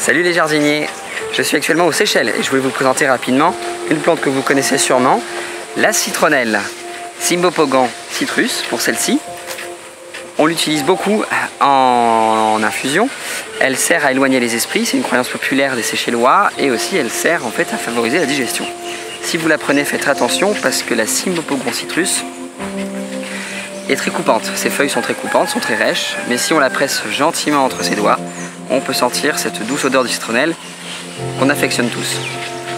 Salut les jardiniers, je suis actuellement aux Seychelles et je voulais vous présenter rapidement une plante que vous connaissez sûrement, la citronnelle. Cymbopogon citrus pour celle-ci. On l'utilise beaucoup en infusion. Elle sert à éloigner les esprits, c'est une croyance populaire des Seychellois, et aussi elle sert en fait à favoriser la digestion. Si vous la prenez, faites attention parce que la Cymbopogon citrus est très coupante. Ses feuilles sont très coupantes, sont très rêches, mais si on la presse gentiment entre ses doigts, on peut sentir cette douce odeur de citronnelle qu'on affectionne tous.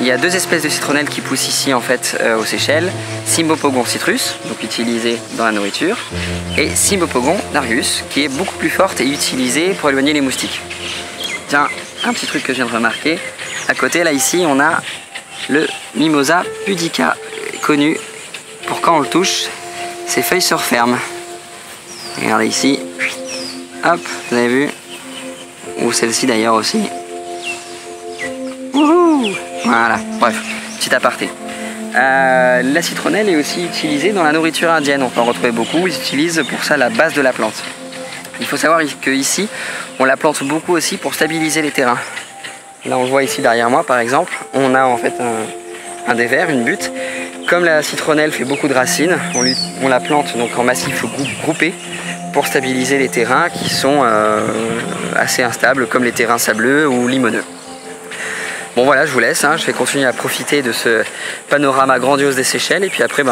Il y a deux espèces de citronnelle qui poussent ici en fait aux Seychelles. Cymbopogon citrus, donc utilisé dans la nourriture, et Cymbopogon nargus, qui est beaucoup plus forte et utilisée pour éloigner les moustiques. Tiens, un petit truc que je viens de remarquer, à côté là ici on a le Mimosa pudica, connu pour quand on le touche, ses feuilles se referment. Regardez ici, hop, vous avez vu, ou celle-ci d'ailleurs aussi. Wouhou! Voilà, bref, petit aparté. La citronnelle est aussi utilisée dans la nourriture indienne, on peut en retrouver beaucoup, ils utilisent pour ça la base de la plante. Il faut savoir qu'ici, on la plante beaucoup aussi pour stabiliser les terrains. Là on le voit ici derrière moi par exemple, on a en fait un dévers, une butte. Comme la citronnelle fait beaucoup de racines, on la plante donc en massif groupé pour stabiliser les terrains qui sont assez instables comme les terrains sableux ou limoneux. Bon voilà, je vous laisse, je vais continuer à profiter de ce panorama grandiose des Seychelles et puis après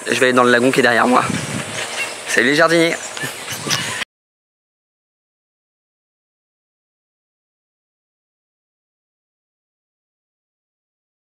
je vais aller dans le lagon qui est derrière moi. Salut les jardiniers!